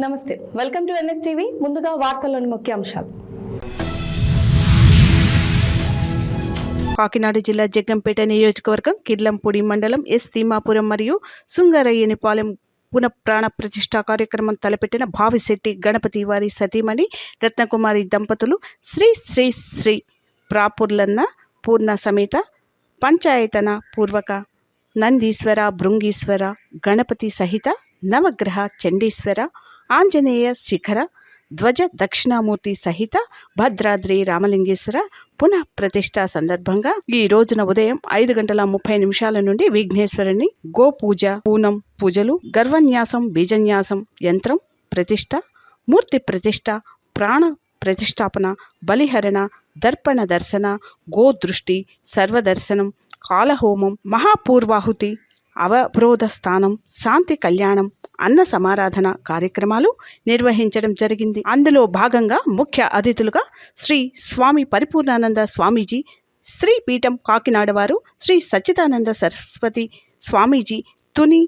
నమస్తే, welcome to NS TV. ముందుగా వార్తల్లోని ముఖ్యాంశాలు. కాకినాడ జిల్లా జగ్గంపేట నియోజకవర్గం కిర్లంపూడి మండలం ఎస్ తిమ్మాపురం మరియు సుంగరయ్యనిపాలెం పునఃప్రాణ ప్రతిష్ఠా కార్యక్రమం తలపెట్టిన భావిశెట్టి గణపతి వారి సతీమణి రత్నకుమారి దంపతులు శ్రీ శ్రీ శ్రీ ప్రాపుర్లన్న పూర్ణ సమేత పంచాయతన పూర్వక నందీశ్వర భృంగీశ్వర గణపతి సహిత నవగ్రహ చండీశ్వర ఆంజనేయ శిఖర ధ్వజ దక్షిణామూర్తి సహిత భద్రాద్రి రామలింగేశ్వర పునః ప్రతిష్ఠ సందర్భంగా ఈ రోజున ఉదయం 5:30 నుండి విఘ్నేశ్వరుని గోపూజ, పూనం పూజలు, గర్వన్యాసం, బీజన్యాసం, యంత్రం ప్రతిష్ఠ, మూర్తి ప్రతిష్ఠ, ప్రాణ ప్రతిష్టాపన, బలిహరణ, దర్పణ దర్శన, గోదృష్టి, సర్వదర్శనం, కాలహోమం, మహాపూర్వాహుతి, అవరోధ స్థానం, శాంతి కళ్యాణం, అన్న సమారాధన కార్యక్రమాలు నిర్వహించడం జరిగింది. అందులో భాగంగా ముఖ్య అతిథులుగా శ్రీ స్వామి పరిపూర్ణానంద స్వామీజీ, శ్రీ పీఠం కాకినాడ వారు, శ్రీ సచ్చిదానంద సరస్వతి స్వామీజీ, తుని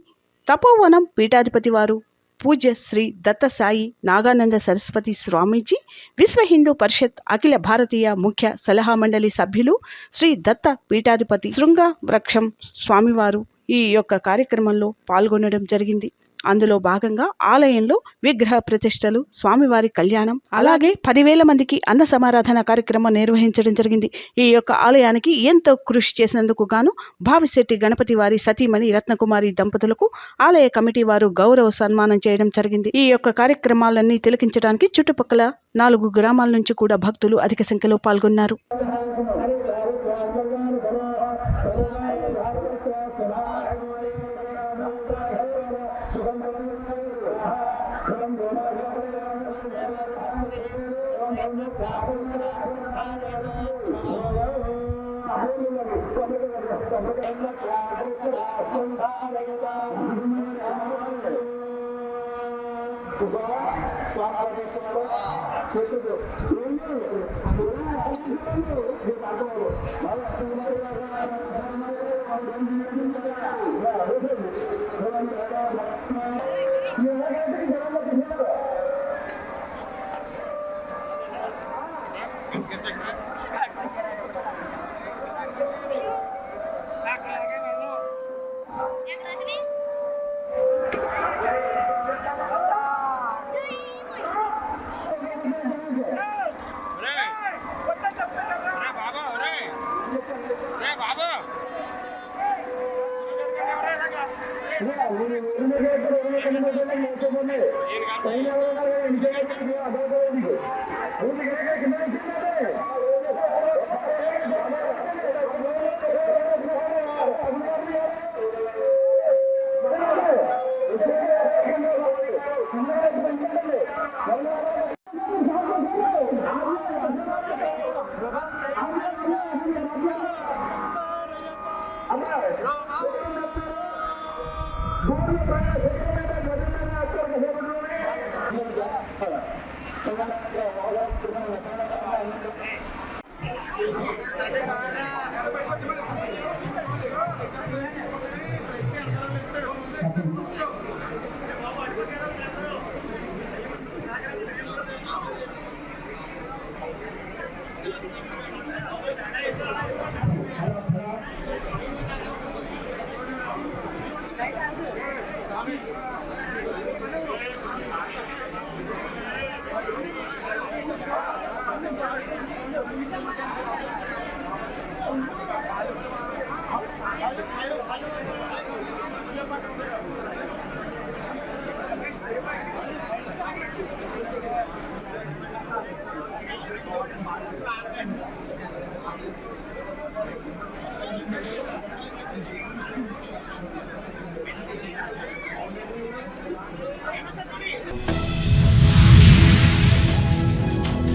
తపోవనం పీఠాధిపతి వారు, పూజ్య శ్రీ దత్తసాయి నాగానంద సరస్వతి స్వామీజీ, విశ్వ హిందూ పరిషత్ అఖిల భారతీయ ముఖ్య సలహా మండలి సభ్యులు శ్రీ దత్త పీఠాధిపతి శృంగ వృక్షం స్వామివారు ఈ యొక్క కార్యక్రమంలో పాల్గొనడం జరిగింది. అందులో భాగంగా ఆలయంలో విగ్రహ ప్రతిష్టలు, స్వామివారి కళ్యాణం, అలాగే 10,000 మందికి అన్న సమారాధన కార్యక్రమం నిర్వహించడం జరిగింది. ఈ యొక్క ఆలయానికి ఎంతో కృషి చేసినందుకు గాను భావిశెట్టి గణపతి వారి సతీమణి రత్నకుమారి దంపతులకు ఆలయ కమిటీ వారు గౌరవ సన్మానం చేయడం జరిగింది. ఈ యొక్క కార్యక్రమాలన్నీ తిలకించడానికి చుట్టుపక్కల 4 గ్రామాల నుంచి కూడా భక్తులు అధిక సంఖ్యలో పాల్గొన్నారు.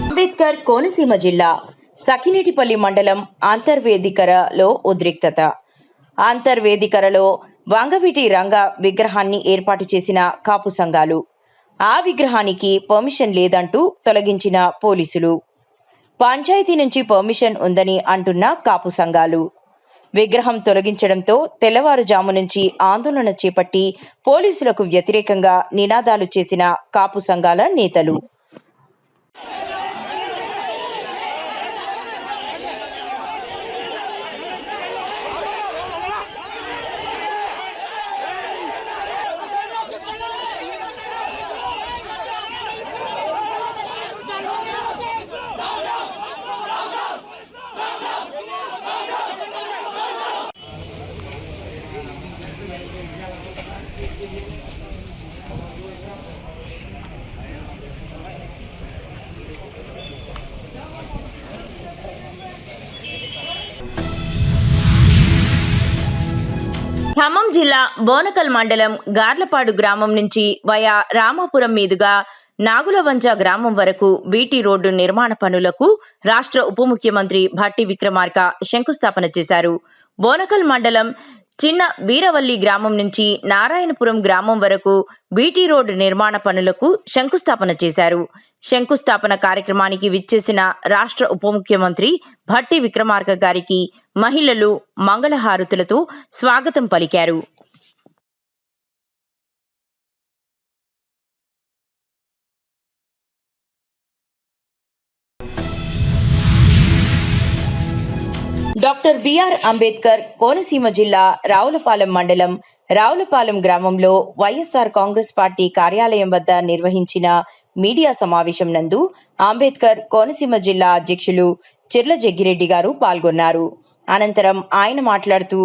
అంబేద్కర్ కోనసీమ జిల్లా సఖినేటిపల్లి మండలం అంతర్వేదికరలో ఉద్రిక్తత. అంతర్వేదికరలో వంగవీటి రంగ విగ్రహాన్ని ఏర్పాటు చేసిన కాపు సంఘాలు. ఆ విగ్రహానికి పర్మిషన్ లేదంటూ తొలగించిన పోలీసులు. పంచాయతీ నుంచి పర్మిషన్ ఉందని అంటున్న కాపు సంఘాలు. విగ్రహం తొలగించడంతో తెల్లవారుజాము నుంచి ఆందోళన చేపట్టి పోలీసులకు వ్యతిరేకంగా నినాదాలు చేసిన కాపు సంఘాల నేతలు. ఖమ్మం జిల్లా బోనకల్ మండలం గార్లపాడు గ్రామం నుంచి వయా రామాపురం మీదుగా నాగులవంజ గ్రామం వరకు బీటీ రోడ్డు నిర్మాణ పనులకు రాష్ట్ర ఉప ముఖ్యమంత్రి భట్టి విక్రమార్క శంకుస్థాపన చేశారు. బోనకల్ మండలం చిన్న బీరవల్లి గ్రామం నుంచి నారాయణపురం గ్రామం వరకు బీటీ రోడ్డు నిర్మాణ పనులకు శంకుస్థాపన చేశారు. శంకుస్థాపన కార్యక్రమానికి విచ్చేసిన రాష్ట్ర ఉప ముఖ్యమంత్రి భట్టి విక్రమార్క గారికి మహిళలు మంగళహారతులతో స్వాగతం పలికారు. డాక్టర్ బిఆర్ అంబేద్కర్ కోనసీమ జిల్లా రావులపాలెం మండలం రావులపాలెం గ్రామంలో వైఎస్ఆర్ కాంగ్రెస్ పార్టీ కార్యాలయం వద్ద నిర్వహించిన మీడియా సమావేశం నందు అంబేద్కర్ కోనసీమ జిల్లా అధ్యక్షులు చిర్ల జగ్గిరెడ్డి గారు పాల్గొన్నారు. అనంతరం ఆయన మాట్లాడుతూ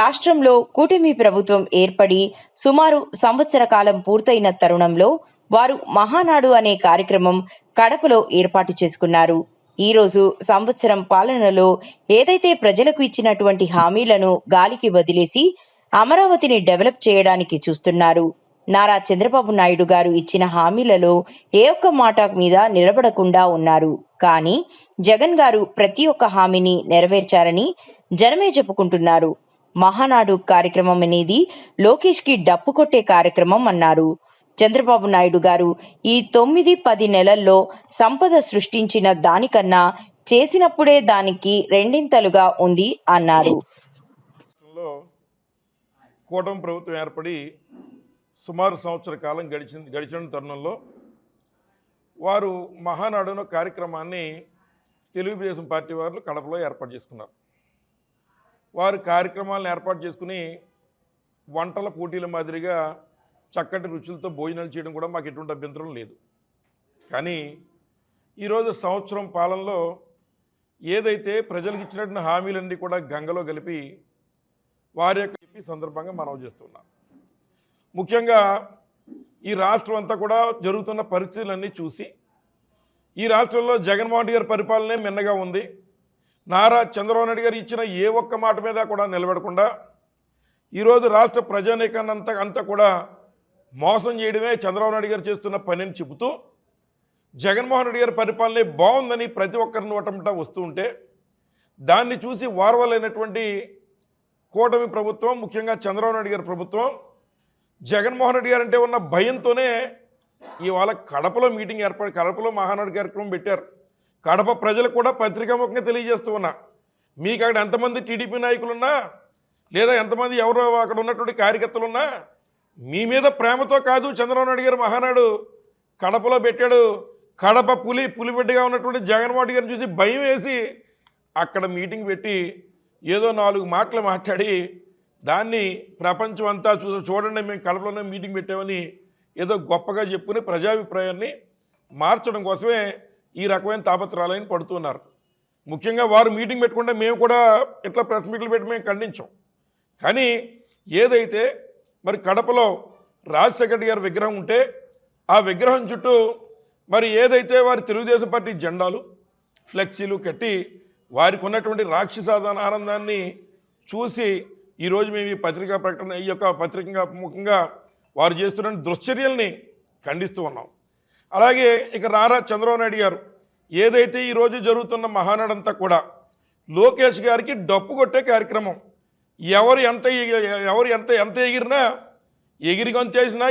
రాష్ట్రంలో కూటమి ప్రభుత్వం ఏర్పడి సుమారు సంవత్సర కాలం పూర్తయిన తరుణంలో వారు మహానాడు అనే కార్యక్రమం కడపలో ఏర్పాటు చేసుకున్నారు. ఈ రోజు సంవత్సరం పాలనలో ఏదైతే ప్రజలకు ఇచ్చినటువంటి హామీలను గాలికి వదిలేసి అమరావతిని డెవలప్ చేయడానికి చూస్తున్నారు. నారా చంద్రబాబు నాయుడు గారు ఇచ్చిన హామీలలో ఏ ఒక్క మాట మీద నిలబడకుండా ఉన్నారు. కానీ జగన్ గారు ప్రతి ఒక్క హామీని నెరవేర్చారని జనమే చెప్పుకుంటున్నారు. మహానాడు కార్యక్రమం అనేది లోకేష్ కి డప్పు కొట్టే కార్యక్రమం అన్నారు. చంద్రబాబు నాయుడు గారు ఈ 9-10 నెలల్లో సంపద సృష్టించిన దానికన్నా చేసినప్పుడే దానికి రెండింతలుగా ఉంది అన్నారు. కూటమి ప్రభుత్వం ఏర్పడి సుమారు సంవత్సర కాలం గడిచిన తరుణంలో వారు మహానాడు అనే కార్యక్రమాన్ని తెలుగుదేశం పార్టీ వారు కడపలో ఏర్పాటు చేసుకున్నారు. వారు కార్యక్రమాలను ఏర్పాటు చేసుకుని వంటల పోటీల మాదిరిగా చక్కటి రుచులతో భోజనాలు చేయడం కూడా మాకు ఎటువంటి అభ్యంతరం లేదు. కానీ ఈరోజు సంవత్సరం పాలనలో ఏదైతే ప్రజలకు ఇచ్చినటువంటి హామీలన్నీ కూడా గంగలో కలిపి వారి యొక్క సందర్భంగా మనవి చేస్తున్నాం. ముఖ్యంగా ఈ రాష్ట్రం అంతా కూడా జరుగుతున్న పరిస్థితులన్నీ చూసి ఈ రాష్ట్రంలో జగన్మోహన్ రెడ్డి గారి పరిపాలనే మిన్నగా ఉంది. నారా చంద్రబాబు నాయుడు గారు ఇచ్చిన ఏ ఒక్క మాట మీద కూడా నిలబడకుండా ఈరోజు రాష్ట్ర ప్రజానీకాన్ని అంతా కూడా మోసం చేయడమే చంద్రబాబు నాయుడు గారు చేస్తున్న పనిని చెబుతూ జగన్మోహన్ రెడ్డి గారి పరిపాలనే బాగుందని ప్రతి ఒక్కరిని నోటమిట వస్తూ ఉంటే దాన్ని చూసి వారవలైనటువంటి కూటమి ప్రభుత్వం, ముఖ్యంగా చంద్రబాబు నాయుడు గారి ప్రభుత్వం జగన్మోహన్ రెడ్డి గారు అంటే ఉన్న భయంతోనే ఇవాళ కడపలో కడపలో మహానాడు కార్యక్రమం పెట్టారు. కడప ప్రజలకు కూడా పత్రికాముఖంగా తెలియజేస్తూ ఉన్నా, మీకు అక్కడ ఎంతమంది టీడీపీ నాయకులున్నా లేదా ఎంతమంది ఎవరో అక్కడ ఉన్నటువంటి కార్యకర్తలున్నా మీ మీద ప్రేమతో కాదు చంద్రబాబు నాయుడు గారు మహానాడు కడపలో పెట్టాడు. కడప పులిబిడ్డగా ఉన్నటువంటి జగన్మోహన్ రెడ్డి గారిని చూసి భయం వేసి అక్కడ మీటింగ్ పెట్టి ఏదో 4 మాటలు మాట్లాడి దాన్ని ప్రపంచం అంతా చూడండి మేము కడపలోనే మీటింగ్ పెట్టామని ఏదో గొప్పగా చెప్పుకుని ప్రజాభిప్రాయాన్ని మార్చడం కోసమే ఈ రకమైన తాపత్రయాలని పడుతున్నారు. ముఖ్యంగా వారు మీటింగ్ పెట్టుకుంటే మేము కూడా ఇట్లా ప్రెస్ మీట్లు పెట్టి మేము ఖండించాం. కానీ ఏదైతే మరి కడపలో రాజశేఖర రెడ్డి గారి విగ్రహం ఉంటే ఆ విగ్రహం చుట్టూ మరి ఏదైతే వారి తెలుగుదేశం పార్టీ జెండాలు ఫ్లెక్సీలు కట్టి వారికి ఉన్నటువంటి రాక్షసాధన ఆనందాన్ని చూసి ఈరోజు మేము ఈ పత్రికా ప్రకటన ఈ యొక్క పత్రిక ముఖ్యంగా వారు చేస్తున్న దుశ్చర్యల్ని ఖండిస్తూ ఉన్నాం. అలాగే ఇక నారా చంద్రబాబు నాయుడు గారు ఏదైతే ఈరోజు జరుగుతున్న మహానాడంతా కూడా లోకేష్ గారికి డప్పు కొట్టే కార్యక్రమం. ఎవరు ఎంత ఎగిరినా ఎగిరి గొంతేసినా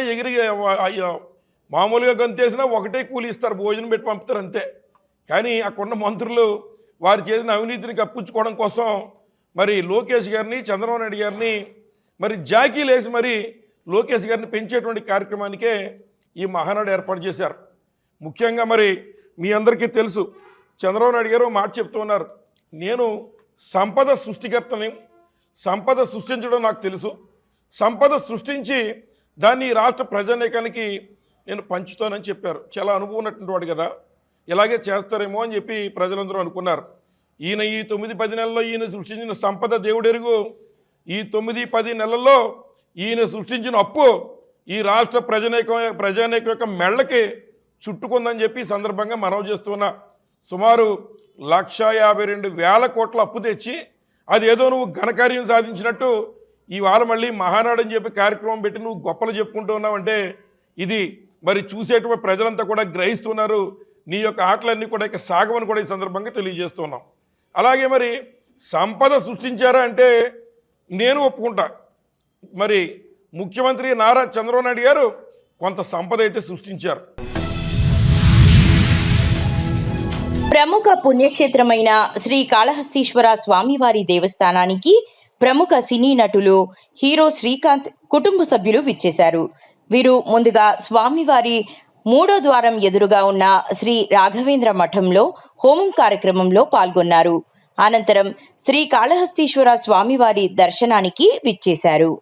మామూలుగా గొంతేసినా ఒకటే కూలి ఇస్తారు, భోజనం పెట్టి పంపుతారు అంతే. కానీ అక్కడున్న మంత్రులు వారు చేసిన అవినీతిని కప్పించుకోవడం కోసం మరి లోకేష్ గారిని, చంద్రబాబు నాయుడు గారిని మరి జాకీలు వేసి మరి లోకేష్ గారిని పెంచేటువంటి కార్యక్రమానికే ఈ మహానాడు ఏర్పాటు చేశారు. ముఖ్యంగా మరి మీ అందరికీ తెలుసు, చంద్రబాబు నాయుడు గారు మాట చెప్తూ ఉన్నారు, నేను సంపద సృష్టికర్తని, సంపద సృష్టించడం నాకు తెలుసు, సంపద సృష్టించి దాన్ని రాష్ట్ర ప్రజానీకానికి నేను పంచుతానని చెప్పారు. చాలా అనుభవం ఉన్నటువంటి వాడు కదా, ఇలాగే చేస్తారేమో అని చెప్పి ప్రజలందరూ అనుకున్నారు. ఈయన ఈ 9-10 నెలల్లో ఈయన సృష్టించిన సంపద దేవుడెరుగు. ఈ 9-10 నెలల్లో ఈయన సృష్టించిన అప్పు ఈ రాష్ట్ర ప్రజానీకం యొక్క మెళ్ళకి చుట్టుకుందని చెప్పి ఈ సందర్భంగా మనవి చేస్తున్నా. సుమారు 1,52,000 కోట్ల అప్పు తెచ్చి అదేదో నువ్వు ఘనకార్యం సాధించినట్టు ఇవాళ మళ్ళీ మహానాడు అని చెప్పి కార్యక్రమం పెట్టి నువ్వు గొప్పలు చెప్పుకుంటూ ఉన్నావంటే ఇది మరి చూసేటువంటి ప్రజలంతా కూడా గ్రహిస్తున్నారు. నీ యొక్క ఆటలన్నీ కూడా ఇక సాగమని కూడా ఈ సందర్భంగా తెలియజేస్తున్నాం. అలాగే మరి సంపద సృష్టించారా అంటే నేను ఒప్పుకుంటా. మరి ముఖ్యమంత్రి నారా చంద్రబాబు నాయుడు గారు కొంత సంపద అయితే సృష్టించారు. ప్రముఖ పుణ్యక్షేత్రమైన శ్రీ కాళహస్తీశ్వర స్వామివారి దేవస్థానానికి ప్రముఖ సినీ నటులు హీరో శ్రీకాంత్ కుటుంబ సభ్యులు విచ్చేశారు. వీరు ముందుగా స్వామివారి 3వ ద్వారం ఎదురుగా ఉన్న శ్రీ రాఘవేంద్ర మఠంలో హోమం కార్యక్రమంలో పాల్గొన్నారు. అనంతరం శ్రీ కాళహస్తీశ్వర స్వామివారి దర్శనానికి విచ్చేశారు.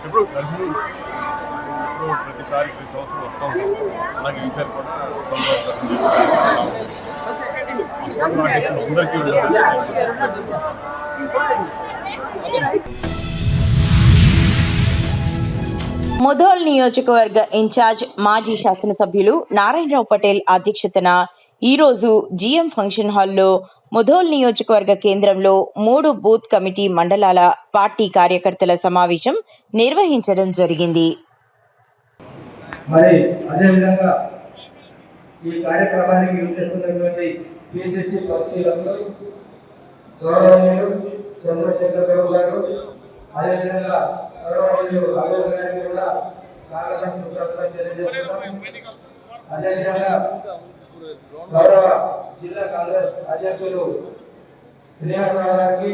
ఎప్పుడు ప్రతిసారి ప్రతి సంవత్సరం వస్తూ ఉంటాం. అలాగే ఈసారి కూడా అందరికీ ముధోల్ నియోజకవర్గ ఇన్ఛార్జ్ మాజీ శాసనసభ్యులు నారాయణరావు పటేల్ అధ్యక్షతన ఈరోజు జిఎం ఫంక్షన్ హాల్లో ముధోల్ నియోజకవర్గ కేంద్రంలో 3 బూత్ కమిటీ మండలాల పార్టీ కార్యకర్తల సమావేశం నిర్వహించడం జరిగింది. మరి అదేవిధంగా ఈ కార్యక్రమానికి చేస్తున్నటువంటి పిసిసి పరిశీలకులు గౌరవనీయులు చంద్రశేఖర్ రావు గారు, అదేవిధంగా గౌరవనీయులు రాఘవ్ గారికి కూడా స్వాగతం తెలియజేస్తున్నాం. అదేవిధంగా గౌరవ జిల్లా కాంగ్రెస్ అధ్యక్షులు శ్రీహరిరావు గారికి,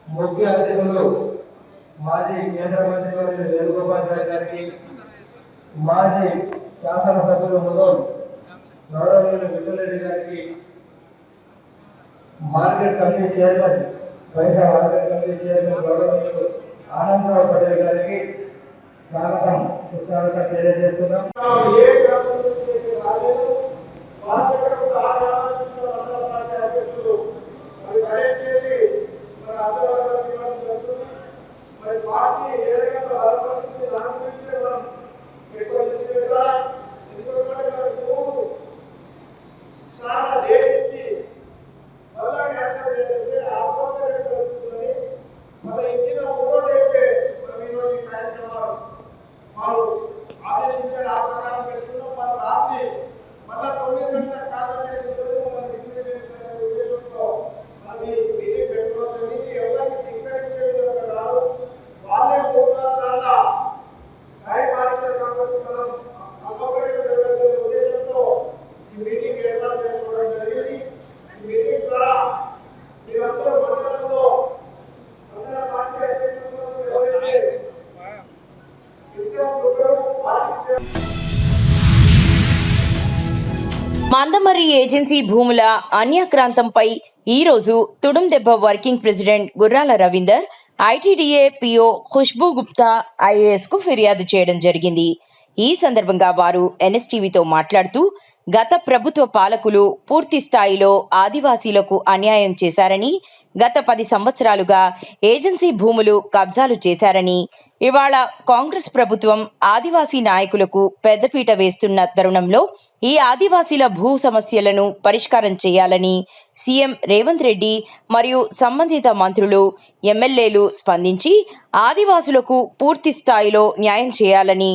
ముఖ్య అతిథులు మాజీ కేంద్ర మంత్రి వర్యులు వేణుగోపాల్ గారికి, మాజీ శాసనసభ్యులు ముదోల్ గౌరవనీయులు విఠలరెడ్డి గారికి, market committee chairman vice market committee chairman గౌరవనీయులు ఆనందరావు పటేల్ గారికి స్వాగతం సుస్వాగతం తెలియజేస్తున్నాం. మందమర్రి ఏజెన్సీ భూముల అన్యాక్రాంతంపై ఈరోజు తుడుందెబ్బ వర్కింగ్ ప్రెసిడెంట్ గుర్రాల Ravinder ITDA PO Khushbu Gupta IAS కు ఫిర్యాదు చేయడం జరిగింది. ఈ సందర్భంగా వారు ఎన్ఎస్టీవీతో మాట్లాడుతూ గత ప్రభుత్వ పాలకులు పూర్తి స్థాయిలో ఆదివాసీలకు అన్యాయం చేశారని, గత 10 సంవత్సరాలుగా ఏజెన్సీ భూములు కబ్జాలు చేశారని, ఇవాళ కాంగ్రెస్ ప్రభుత్వం ఆదివాసీ నాయకులకు పెద్దపీట వేస్తున్న తరుణంలో ఈ ఆదివాసీల భూ సమస్యలను పరిష్కారం చేయాలని సీఎం రేవంత్ రెడ్డి మరియు సంబంధిత మంత్రులు, ఎమ్మెల్యేలు స్పందించి ఆదివాసులకు పూర్తి స్థాయిలో న్యాయం చేయాలని,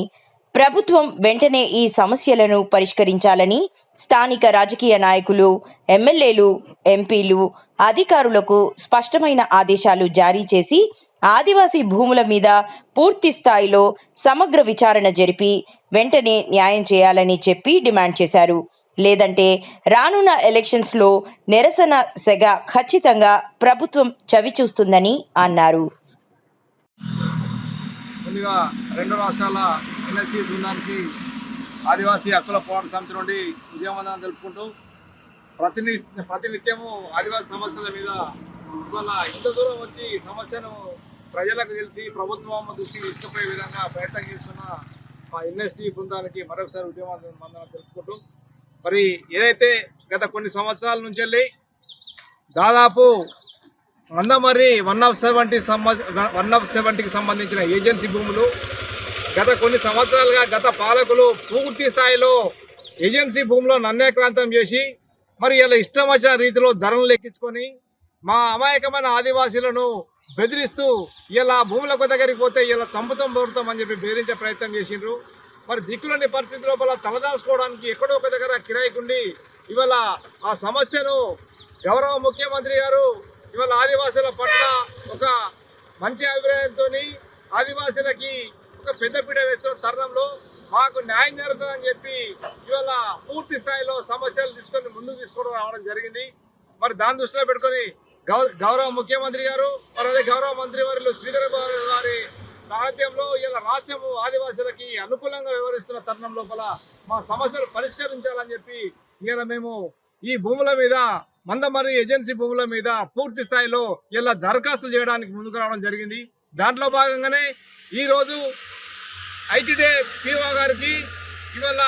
ప్రభుత్వం వెంటనే ఈ సమస్యలను పరిష్కరించాలని స్థానిక రాజకీయ నాయకులు, ఎమ్మెల్యేలు, ఎంపీలు, అధికారులకు స్పష్టమైన ఆదేశాలు జారీ చేసి ఆదివాసీ భూముల మీద పూర్తి స్థాయిలో సమగ్ర విచారణ జరిపి వెంటనే న్యాయం చేయాలని చెప్పి డిమాండ్ చేశారు. లేదంటే రానున్న ఎలక్షన్స్లో నిరసన సెగ ఖచ్చితంగా ప్రభుత్వం చవిచూస్తుందని అన్నారు. ముందుగా 2 రాష్ట్రాల ఎన్ఎస్సీ బృందానికి ఆదివాసీ హక్కుల పోరాట సమితి నుండి ఉద్యమవందనం తెలుపుకుంటూ ప్రతినిత్యము ఆదివాసీ సమస్యల మీద ఇవాళ ఇంత దూరం వచ్చి సమస్యను ప్రజలకు తెలిసి ప్రభుత్వం దృష్టికి తీసుకుపోయే విధంగా ప్రయత్నం చేస్తున్న మా ఎన్ఎస్టీ బృందానికి మరొకసారి ఉద్యమవందనం తెలుపుకుంటూ, మరి ఏదైతే గత కొన్ని సంవత్సరాల నుంచి వెళ్ళి దాదాపు మందమర్రి 170కి సంబంధించిన ఏజెన్సీ భూములు గత కొన్ని సంవత్సరాలుగా గత పాలకులు పూర్తి స్థాయిలో ఏజెన్సీ భూములో నన్యాక్రాంతం చేసి మరి ఇలా ఇష్టం వచ్చిన రీతిలో ధరలు లెక్కించుకొని మా అమాయకమైన ఆదివాసీలను బెదిరిస్తూ ఇలా భూములకు దగ్గరికి పోతే ఇలా చంపుతాం అని చెప్పి బెదిరించే ప్రయత్నం చేసిండ్రు. మరి దిక్కులేని పరిస్థితి లోపల తలదాచుకోవడానికి ఎక్కడో ఒక దగ్గర కిరాయికుండి ఇవాళ ఆ సమస్యను గౌరవ ముఖ్యమంత్రి గారు ఇవాళ ఆదివాసుల పట్ల ఒక మంచి అభిప్రాయంతో ఆదివాసులకి ఒక పెద్దపీట వేస్తున్న తరుణంలో మాకు న్యాయం జరుగుతుందని చెప్పి ఇవాళ పూర్తి స్థాయిలో సమస్యలు తీసుకొని ముందుకు తీసుకోవడం రావడం జరిగింది. మరి దాన్ని దృష్టిలో పెట్టుకొని గౌరవ ముఖ్యమంత్రి గారు మరి అదే గౌరవ మంత్రివర్యులు శ్రీధర్ గారి సారథ్యంలో ఇలా రాష్ట్రము ఆదివాసులకి అనుకూలంగా వ్యవహరిస్తున్న తరుణం లోపల మా సమస్యలు పరిష్కరించాలని చెప్పి ఇలా మేము ఈ భూముల మీద మందమర్రి ఏజెన్సీ భూముల మీద పూర్తి స్థాయిలో ఇలా దరఖాస్తులు చేయడానికి ముందుకు రావడం జరిగింది. దాంట్లో భాగంగానే ఈరోజు ఐటీడీఏ పిఓ గారికి ఇవాళ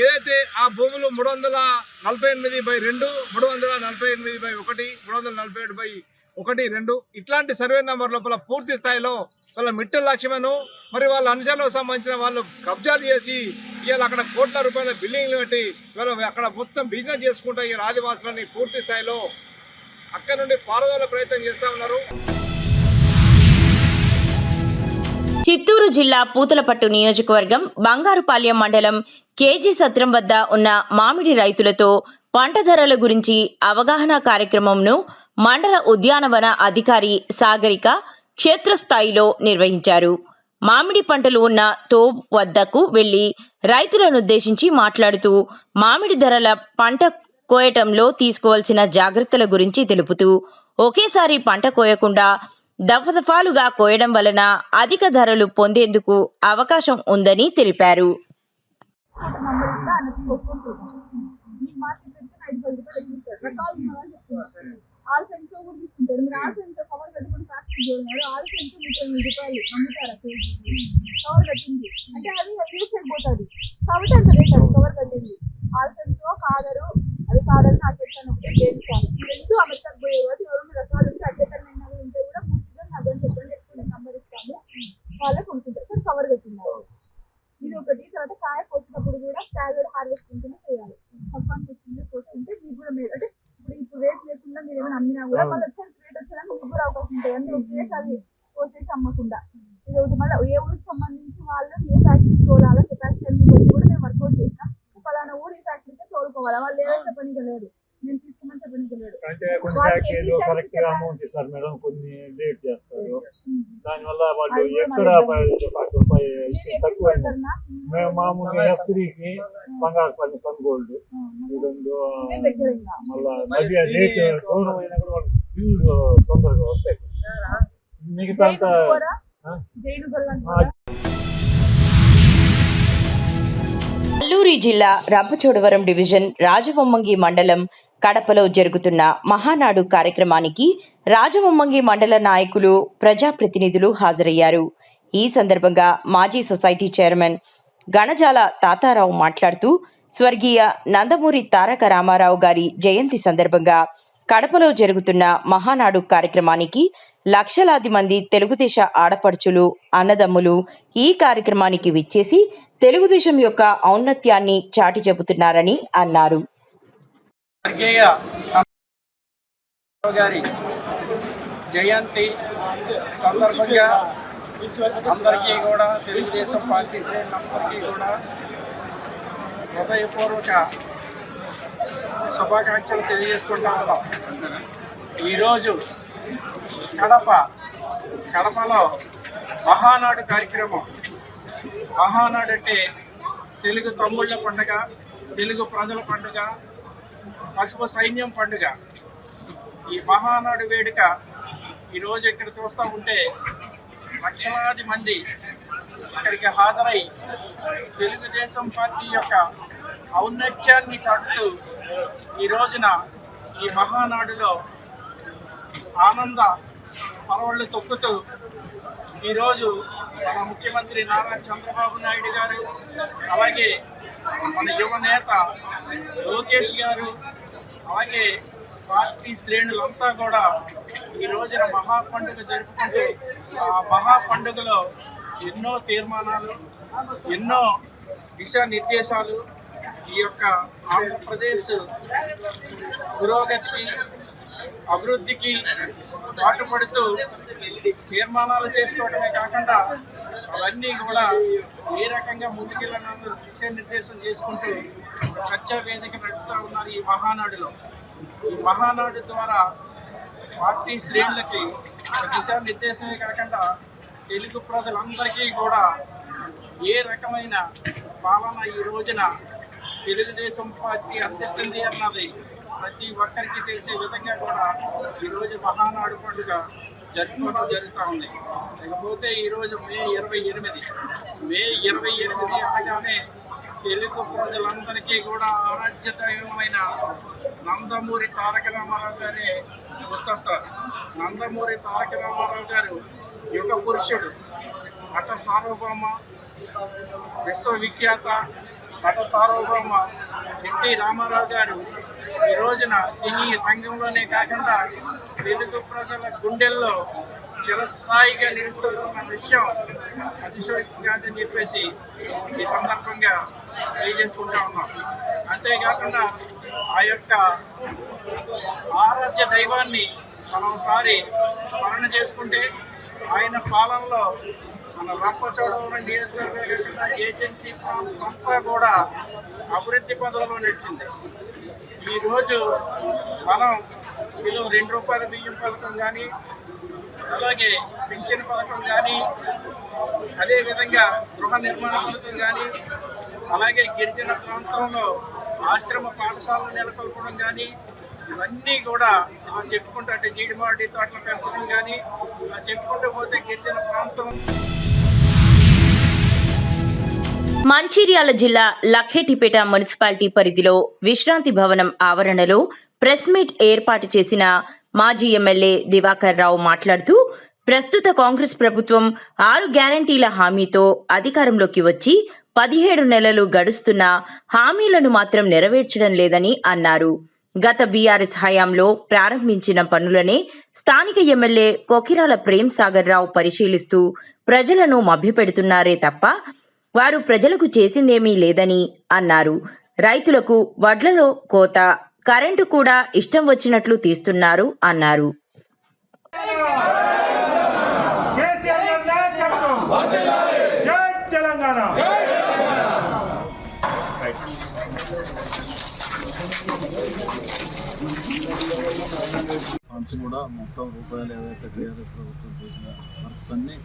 ఏదైతే ఆ భూములు 348/2, 348/1, 347/1, 2 ఇట్లాంటి సర్వే నెంబర్ లోపల పూర్తి స్థాయిలో వాళ్ళ మిట్టల లక్ష్యమను మరి వాళ్ళ అనుచరులకు సంబంధించిన వాళ్ళు కబ్జాలు చేసి ఇవాళ అక్కడ కోట్ల రూపాయల బిల్డింగ్లు పెట్టి ఇవాళ అక్కడ మొత్తం బిజినెస్ చేసుకుంటా ఈ ఆదివాసులని పూర్తి స్థాయిలో అక్కడ నుండి పారదోల ప్రయత్నం చేస్తూ ఉన్నారు. చిత్తూరు జిల్లా పూతలపట్టు నియోజకవర్గం బంగారుపాలెం మండలం కేజీ సత్రం వద్ద ఉన్న మామిడి రైతులతో పంట ధరల గురించి అవగాహన కార్యక్రమంను మండల ఉద్యానవన అధికారి సాగరిక క్షేత్రస్థాయిలో నిర్వహించారు. మామిడి పంటలు ఉన్న తోవ్ వద్దకు వెళ్లి రైతులనుద్దేశించి మాట్లాడుతూ మామిడి ధరల పంట కోయటంలో తీసుకోవాల్సిన జాగ్రత్తల గురించి తెలుపుతూ ఒకేసారి పంట కోయకుండా దఫదఫాలుగా కోయడం వలన అధిక ధరలు పొందేందుకు అవకాశం ఉందని తెలిపారు. అది కాదని నాకు తెలిసాను ఒకటే చేయించాను. ఈ 2 అమెరికాకు పోయే వాటి 2 రకాలు ఉంటే అడ్డకరమైన ఉంటే కూడా పూర్తిగా నగరం చెప్పండి నెంబర్ ఇస్తాము వాళ్ళే కొనుక్కుంటారు. కానీ కవర్ కట్టిన్నారు ఇది ఒకటి. తర్వాత కాయ కోసినప్పుడు కూడా స్టాగర్డ్ హార్వెస్టింగ్ చేయాలి. పక్కన కూర్చుంటే కోసుకుంటే మీకు కూడా మీరు అంటే ఇప్పుడు రేట్ లేకుండా మీరు ఏమైనా అమ్మినా కూడా వాళ్ళు వచ్చేసి రేట్ వచ్చేదానికి మీకు కూడా అవకాశం ఉంటుంది. అన్ని ఒకేసారి కోసేసి అమ్మకుండా ఇది ఒకటి. మళ్ళీ ఏ ఊరికి సంబంధించి వాళ్ళు ఏ ఫ్యాక్టరీ చూడాలి కెపాసిటీ అన్ని బట్టి కూడా మేము వర్కౌట్ చేసినాం. పలానా ఊరి ఫ్యాక్టరీకే తోలుకోవాలి. వాళ్ళు ఏదైతే పనికి లేదు నేను తీసుకోమంటే పనికి లేదు. అంటే కొన్ని ఫ్యాక్టరీలు కరెక్ట్ గా అమౌంట్ ఇస్తారు మేడం, కొన్ని లేట్ చేస్తారు. దానివల్ల వాళ్ళు ఎక్కడ 10 రూపాయలు తక్కువ. మేము మామూలుగా F3కి బంగారుపల్లి కొనుగోళ్ళు ఈ 2 మళ్ళీ లేట్ దూరం అయినా కూడా వాళ్ళు బిల్లు తొందరగా వస్తాయి. మిగతా అల్లూరి జిల్లా రంపచోడవరం డివిజన్ రాజవొమ్మంగి మండలం కడపలో జరుగుతున్న మహానాడు కార్యక్రమానికి రాజవొమ్మంగి మండల నాయకులు, ప్రజాప్రతినిధులు హాజరయ్యారు. ఈ సందర్భంగా మాజీ సొసైటీ చైర్మన్ గణజాల తాతారావు మాట్లాడుతూ, స్వర్గీయ నందమూరి తారక రామారావు గారి జయంతి సందర్భంగా కడపలో జరుగుతున్న మహానాడు కార్యక్రమానికి లక్షలాది మంది తెలుగుదేశ ఆడపడుచులు, అన్నదమ్ములు ఈ కార్యక్రమానికి విచ్చేసి తెలుగుదేశం యొక్క ఔన్నత్యాన్ని చాటి చెబుతున్నారని అన్నారు. స్వర్గీయ గారి జయంతి సందర్భంగా అందరికీ కూడా తెలుగుదేశం పార్టీ శ్రేణులందరికీ కూడా హృదయపూర్వక శుభాకాంక్షలు తెలియజేసుకుంటా ఉన్నాం. ఈరోజు కడపలో మహానాడు కార్యక్రమం. మహానాడు అంటే తెలుగు తమ్ముళ్ళ పండుగ, తెలుగు ప్రజల పండుగ, పసుపు సైన్యం పండుగ. ఈ మహానాడు వేడుక ఈరోజు ఇక్కడ చూస్తూ ఉంటే లక్షలాది మంది ఇక్కడికి హాజరై తెలుగుదేశం పార్టీ యొక్క ఔన్నత్యాన్ని చాటుతూ ఈ రోజున ఈ మహానాడులో ఆనంద పరవళ్ళు తొక్కుతూ ఈరోజు మన ముఖ్యమంత్రి నారా చంద్రబాబు నాయుడు గారు, అలాగే మన యువ నేత లోకేష్ గారు, అలాగే పార్టీ శ్రేణులంతా కూడా ఈ రోజున మహాపండుగ జరుపుకుంటూ ఆ మహాపండుగలో ఎన్నో తీర్మానాలు, ఎన్నో దిశానిర్దేశాలు ఈ యొక్క ఆంధ్రప్రదేశ్ పురోగతికి, అభివృద్ధికి పాటుపడుతూ తీర్మానాలు చేసుకోవడమే కాకుండా అవన్నీ కూడా ఏ రకంగా ముందుకెళ్ళాలని దిశానిర్దేశం చేసుకుంటూ చర్చా వేదిక నడుపుతూ ఉన్నారు. ఈ మహానాడులో, ఈ మహానాడు ద్వారా పార్టీ శ్రేణులకి దిశానిర్దేశమే కాకుండా తెలుగు ప్రజలందరికీ కూడా ఏ రకమైన పాలన ఈ రోజున తెలుగుదేశం పార్టీ అందిస్తుంది అన్నది ప్రతి ఒక్కరికి తెలిసే విధంగా కూడా ఈరోజు మహానాడు పండుగ జరుపుకోవడం జరుగుతూ ఉంది. లేకపోతే ఈరోజు మే 28 అనగానే తెలుగు ప్రజలందరికీ కూడా ఆరాధ్యదైవమైన నందమూరి తారక రామారావు గారే గుర్తొస్తారు. నందమూరి తారక రామారావు గారు యుగ పురుషుడు, నట సార్వభౌమ, విశ్వవిఖ్యాత నట సార్వభౌమ ఎన్టీ రామారావు గారు ఈ రోజున సినీ రంగంలోనే కాకుండా తెలుగు ప్రజల గుండెల్లో చిరస్థాయిగా నిలుస్తున్న విషయం అతిశయోక్తి కాదని చెప్పేసి ఈ సందర్భంగా తెలియజేసుకుంటా ఉన్నాం. అంతేకాకుండా ఆ యొక్క ఆరాధ్య దైవాన్ని మనం ఒకసారి స్మరణ చేసుకుంటే ఆయన పాలనలో మన రంపచోడవరం నియోజకవర్గం కాకుండా ఏజెన్సీ ప్రాంతం అంతా కూడా అభివృద్ధి పదంలో నడిచింది. ఈరోజు మనం కిలో ₹2 బియ్యం పథకం కానీ, అలాగే పింఛన్ పథకం కానీ, అదేవిధంగా గృహ నిర్మాణ పథకం కానీ, అలాగే గిరిజన ప్రాంతంలో ఆశ్రమ పాఠశాలను నెలకొల్పడం కానీ, ఇవన్నీ కూడా చెప్పుకుంటూ అంటే జీడిమాడి తోటల పెంచడం కానీ చెప్పుకుంటూ పోతే గిరిజన ప్రాంతం. మంచిర్యాల జిల్లా లఖేటిపేట మున్సిపాలిటీ పరిధిలో విశ్రాంతి భవనం ఆవరణలో ప్రెస్ మీట్ ఏర్పాటు చేసిన మాజీ ఎమ్మెల్యే దివాకర్ రావు మాట్లాడుతూ, ప్రస్తుత కాంగ్రెస్ ప్రభుత్వం 6 గ్యారంటీల హామీతో అధికారంలోకి వచ్చి 17 నెలలు గడుస్తున్నా హామీలను మాత్రం నెరవేర్చడం లేదని అన్నారు. గత బీఆర్ఎస్ హయాంలో ప్రారంభించిన పనులనే స్థానిక ఎమ్మెల్యే కొకిరాల ప్రేమ్ సాగర్ రావు పరిశీలిస్తూ ప్రజలను మభ్యపెడుతున్నారే తప్ప వారు ప్రజలకు చేసిందేమీ లేదని అన్నారు. రైతులకు వడ్లలో కోత, కరెంటు కూడా ఇష్టం వచ్చినట్లు తీస్తున్నారు అన్నారు. ఫండ్స్ కూడా మొత్తం రూపాయలు ఏదైతే టీఆర్ఎస్ ప్రభుత్వం చేసిన వర్క్స్ అన్నీ,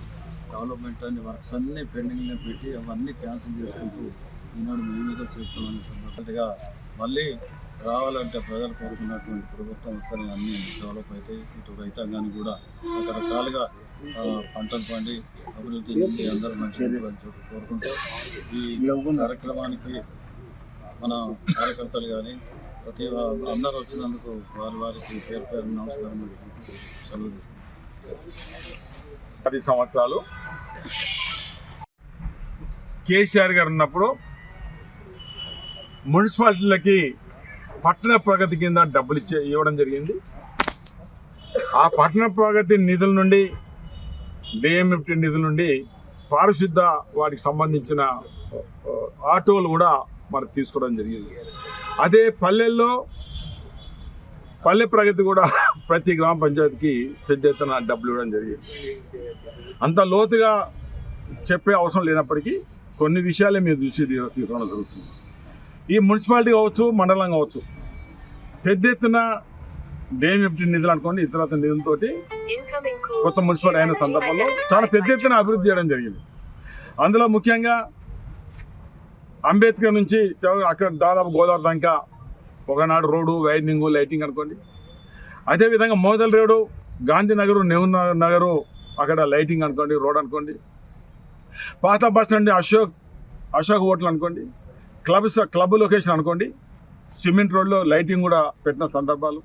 డెవలప్మెంట్ అన్ని వర్క్స్ అన్నీ పెండింగ్లో పెట్టి అవన్నీ క్యాన్సిల్ చేసుకుంటూ ఈనాడు మేమేదో చేస్తామని సందర్భంగా మళ్ళీ రావాలంటే ప్రజలు కోరుకున్నటువంటి ప్రభుత్వం వస్తేనే అన్నీ డెవలప్ అవుతాయి. ఇటు రైతాంగాన్ని కూడా రకరకాలుగా పంటలు పండి అభివృద్ధి చెంది అందరూ మంచిగా అని చెప్పి కోరుకుంటూ ఈ కార్యక్రమానికి మన కార్యకర్తలు కానీ ప్రతి అందరూ వచ్చినందుకు వారికి పేరు పేరు నమస్కారం సెలవు తీసుకుంటాం. 10 సంవత్సరాలు కేసీఆర్ గారు ఉన్నప్పుడు మున్సిపాలిటీలకి పట్టణ ప్రగతి కింద డబ్బులు ఇవ్వడం జరిగింది. ఆ పట్టణ ప్రగతి నిధుల నుండి డిఎంఎఫ్టీ నిధుల నుండి పారిశుద్ధ వాటికి సంబంధించిన ఆటోలు కూడా మరి తీసుకోవడం జరిగింది. అదే పల్లెల్లో పల్లె ప్రగతి కూడా ప్రతి గ్రామ పంచాయతీకి పెద్ద ఎత్తున డబ్బులు ఇవ్వడం జరిగింది. అంత లోతుగా చెప్పే అవసరం లేనప్పటికీ కొన్ని విషయాలే మీరు దృష్టి తీసుకోవడం జరుగుతుంది. ఈ మున్సిపాలిటీ కావచ్చు, మండలం కావచ్చు, పెద్ద ఎత్తున డిఎంఎఫ్టీ నిధులు అనుకోండి, ఇతర నిధులతోటి కొత్త మున్సిపాలిటీ అయిన సందర్భంలో చాలా పెద్ద ఎత్తున అభివృద్ధి చేయడం జరిగింది. అందులో ముఖ్యంగా అంబేద్కర్ నుంచి అక్కడ దాదాపు గోదావరి దాకా ఒకనాడు రోడ్డు వైడనింగ్ లైటింగ్ అనుకోండి. అదేవిధంగా మోదల్ రోడ్డు గాంధీనగరు నెహ్రూ నగరు అక్కడ లైటింగ్ అనుకోండి, రోడ్ అనుకోండి. పాత బస్ స్టాండ్ అశోక్ హోటల్ అనుకోండి, క్లబ్ లొకేషన్ అనుకోండి, సిమెంట్ రోడ్లో లైటింగ్ కూడా పెట్టిన సందర్భాలు.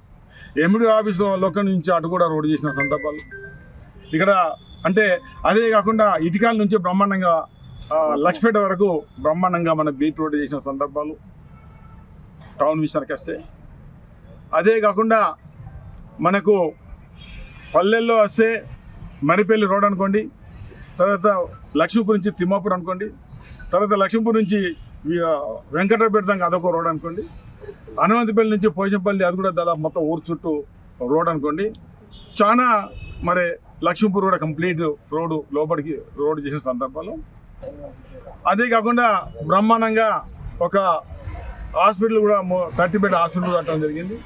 ఎండి ఆఫీస్ లొకేషన్ నుంచి అటు కూడా రోడ్డు చేసిన సందర్భాలు ఇక్కడ. అంటే అదే కాకుండా ఇటికాల నుంచి బ్రహ్మాండంగా లక్ష్మీపేట వరకు బ్రహ్మాండంగా మన బీట్ రోడ్డు చేసిన సందర్భాలు టౌన్ విషయానికి వస్తే. అదే కాకుండా మనకు పల్లెల్లో వస్తే మరిపల్లి రోడ్ అనుకోండి, తర్వాత లక్ష్మీపూర్ నుంచి తిమ్మాపూర్ అనుకోండి, తర్వాత లక్ష్మీపూర్ నుంచి వెంకటపేట దాకా అదొక రోడ్ అనుకోండి, హనుమంతపల్లి నుంచి పోచంపల్లి అది కూడా దాదాపు మొత్తం ఊరు చుట్టూ రోడ్ అనుకోండి. చాలా మరి లక్ష్మీపూర్ కూడా కంప్లీట్ రోడ్డు లోపలికి రోడ్డు చేసిన సందర్భాలు. అదే కాకుండా బ్రహ్మాండంగా ఒక హాస్పిటల్ కూడా 30 బెడ్ హాస్పిటల్ కట్టడం జరిగింది.